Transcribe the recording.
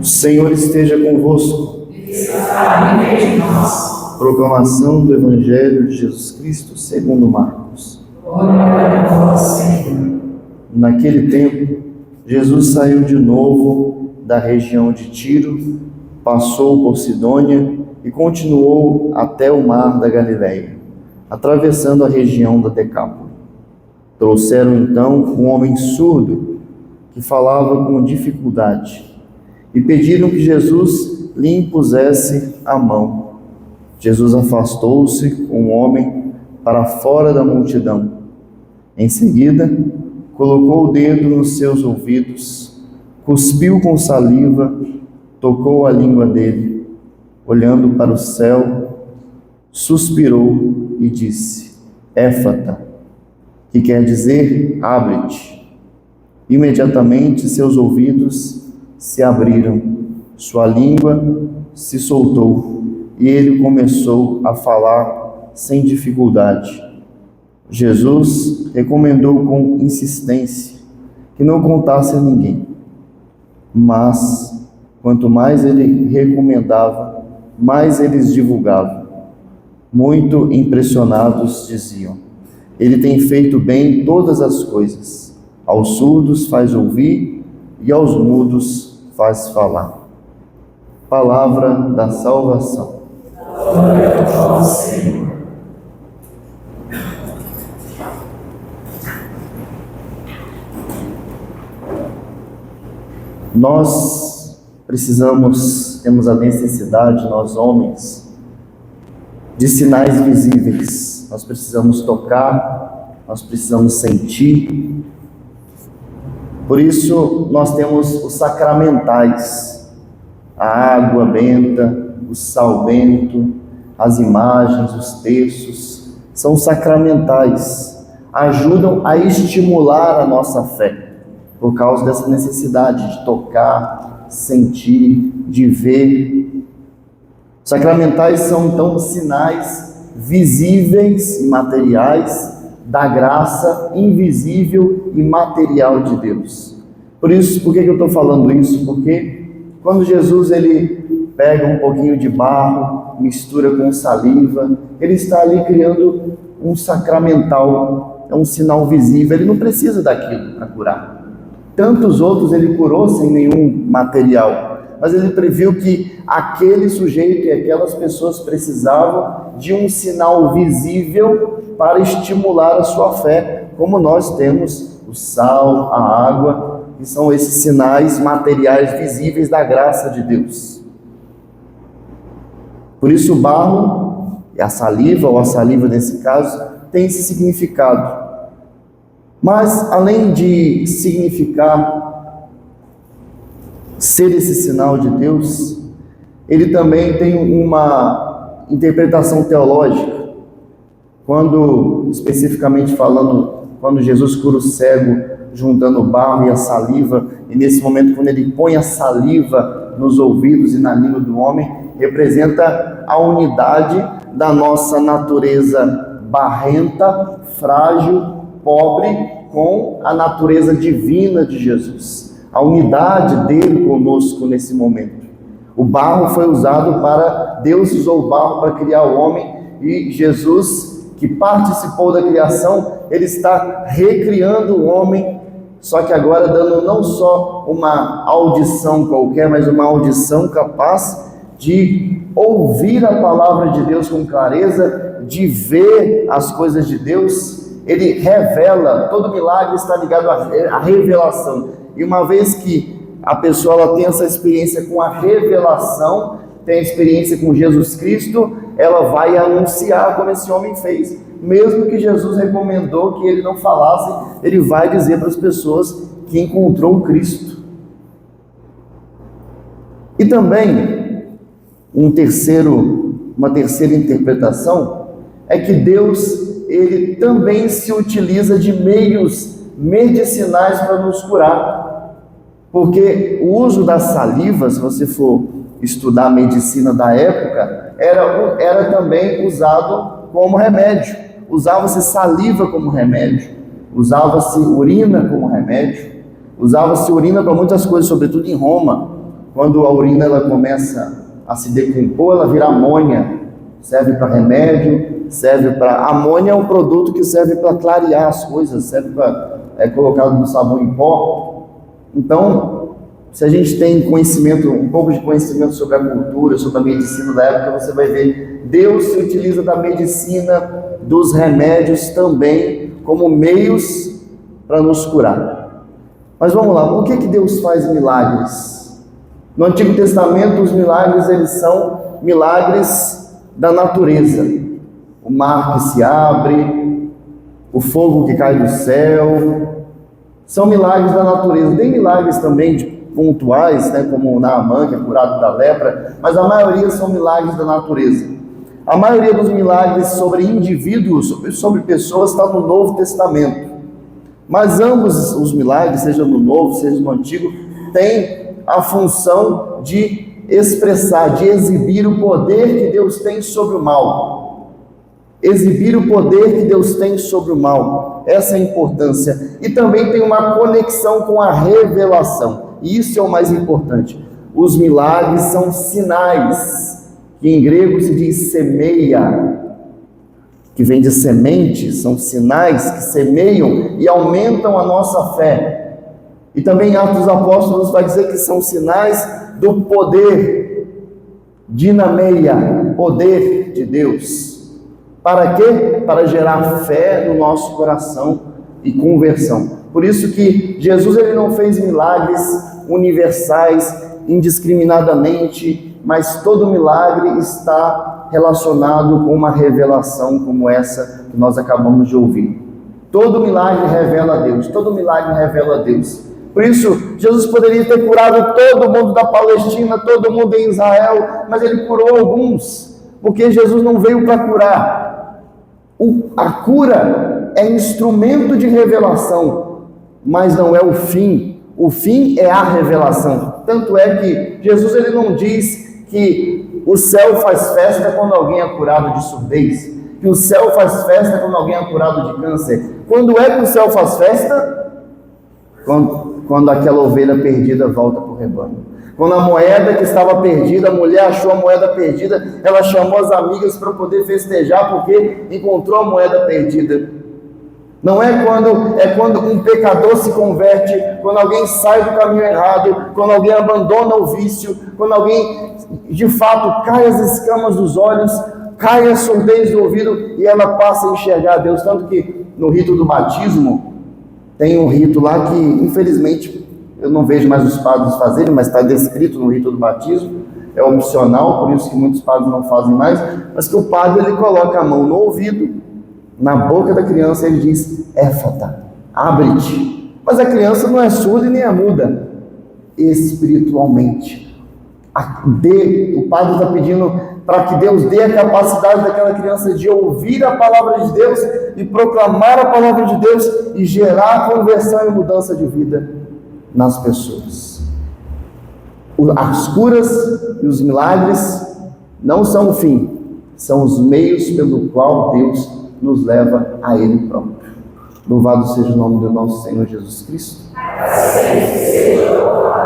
O Senhor esteja convosco. Está no meio de nós. Proclamação do Evangelho de Jesus Cristo segundo Marcos. Glória a vós, Senhor. Naquele tempo, Jesus saiu de novo da região de Tiro, passou por Sidônia e continuou até o mar da Galileia, atravessando a região da Decápole. Trouxeram então um homem surdo que falava com dificuldade e pediram que Jesus lhe impusesse a mão. Jesus afastou-se com o homem para fora da multidão. Em seguida, colocou o dedo nos seus ouvidos, cuspiu com saliva, tocou a língua dele, olhando para o céu, suspirou e disse: Éfata, que quer dizer abre-te. Imediatamente seus ouvidos se abriram, sua língua se soltou e ele começou a falar sem dificuldade. Jesus recomendou com insistência que não contasse a ninguém, mas quanto mais ele recomendava, mais eles divulgavam. Muito impressionados diziam: ele tem feito bem todas as coisas. Aos surdos faz ouvir e aos mudos faz falar. Palavra da salvação. Glória a vós, Senhor. Nós temos a necessidade, nós homens, de sinais visíveis. Nós precisamos tocar, nós precisamos sentir. Por isso, nós temos os sacramentais, a água benta, o sal bento, as imagens, os textos, são sacramentais, ajudam a estimular a nossa fé, por causa dessa necessidade de tocar, sentir, de ver. Sacramentais são então sinais visíveis e materiais da graça invisível e material de Deus. Por que eu estou falando isso? Porque quando Jesus ele pega um pouquinho de barro, mistura com saliva, ele está ali criando um sacramental, é um sinal visível, ele não precisa daquilo para curar. Tantos outros ele curou sem nenhum material, mas ele previu que aquele sujeito e aquelas pessoas precisavam de um sinal visível para estimular a sua fé, como nós temos o sal, a água, que são esses sinais materiais visíveis da graça de Deus. Por isso o barro e a saliva, ou a saliva nesse caso, tem esse significado. Mas, além de significar ser esse sinal de Deus, ele também tem uma interpretação teológica. Quando, especificamente falando, quando Jesus cura o cego, juntando o barro e a saliva, e nesse momento, quando ele põe a saliva nos ouvidos e na língua do homem, representa a unidade da nossa natureza barrenta, frágil, pobre, com a natureza divina de Jesus, a unidade dele conosco nesse momento. O barro foi usado Deus usou o barro para criar o homem, e Jesus, que participou da criação, ele está recriando o homem, só que agora dando não só uma audição qualquer, mas uma audição capaz de ouvir a palavra de Deus com clareza, de ver as coisas de Deus. Ele revela, todo milagre está ligado à revelação. E uma vez que a pessoa ela tem essa experiência com a revelação, tem a experiência com Jesus Cristo, ela vai anunciar como esse homem fez. Mesmo que Jesus recomendou que ele não falasse, ele vai dizer para as pessoas que encontrou o Cristo. E também, uma terceira interpretação é que Deus ele também se utiliza de meios medicinais para nos curar. Porque o uso da saliva, se você for estudar a medicina da época, era também usado como remédio. Usava-se saliva como remédio, usava-se urina como remédio, usava-se urina para muitas coisas, sobretudo em Roma. Quando a urina ela começa a se decompor, ela vira amônia, serve para remédio, serve para... Amônia é um produto que serve para clarear as coisas, serve para... é colocado no sabão em pó. Então, se a gente tem conhecimento, um pouco de conhecimento sobre a cultura, sobre a medicina da época, você vai ver, Deus se utiliza da medicina, dos remédios também, como meios para nos curar. Mas vamos lá, por que Deus faz milagres? No Antigo Testamento, os milagres, eles são milagres da natureza. O mar que se abre, o fogo que cai do céu, são milagres da natureza. Tem milagres também pontuais, né, como Naamã, que é curado da lepra, mas a maioria são milagres da natureza. A maioria dos milagres sobre indivíduos, sobre pessoas, está no Novo Testamento. Mas ambos os milagres, seja no Novo, seja no Antigo, têm a função de expressar, de exibir o poder que Deus tem sobre o mal. Exibir o poder que Deus tem sobre o mal. Essa é a importância. E também tem uma conexão com a revelação. E isso é o mais importante. Os milagres são sinais, que em grego se diz semeia, que vem de semente, são sinais que semeiam e aumentam a nossa fé. E também Atos dos Apóstolos vai dizer que são sinais do poder, dinameia, poder de Deus. Para quê? Para gerar fé no nosso coração e conversão. Por isso que Jesus ele não fez milagres universais, indiscriminadamente, mas todo milagre está relacionado com uma revelação como essa que nós acabamos de ouvir. Todo milagre revela a Deus, todo milagre revela a Deus. Por isso, Jesus poderia ter curado todo mundo da Palestina, todo mundo em Israel, mas ele curou alguns, porque Jesus não veio para curar. A cura é instrumento de revelação, mas não é o fim. O fim é a revelação. Tanto é que Jesus ele não diz que o céu faz festa quando alguém é curado de surdez, que o céu faz festa quando alguém é curado de câncer. Quando é que o céu faz festa? Quando aquela ovelha perdida volta para o rebanho. Quando a moeda que estava perdida, a mulher achou a moeda perdida, ela chamou as amigas para poder festejar porque encontrou a moeda perdida. Não é quando um pecador se converte, quando alguém sai do caminho errado, quando alguém abandona o vício, quando alguém de fato cai as escamas dos olhos, cai a surdez do ouvido e ela passa a enxergar a Deus. Tanto que no rito do batismo, tem um rito lá que infelizmente eu não vejo mais os padres fazerem, mas está descrito no rito do batismo, é opcional, por isso que muitos padres não fazem mais, mas que o padre ele coloca a mão no ouvido, na boca da criança, ele diz, éfata, abre-te. Mas a criança não é surda e nem é muda. Espiritualmente. O padre está pedindo para que Deus dê a capacidade daquela criança de ouvir a palavra de Deus e proclamar a palavra de Deus e gerar conversão e mudança de vida nas pessoas. As curas e os milagres não são o fim, são os meios pelo qual Deus nos leva a Ele próprio. Louvado seja o nome do nosso Senhor Jesus Cristo. Assim seja.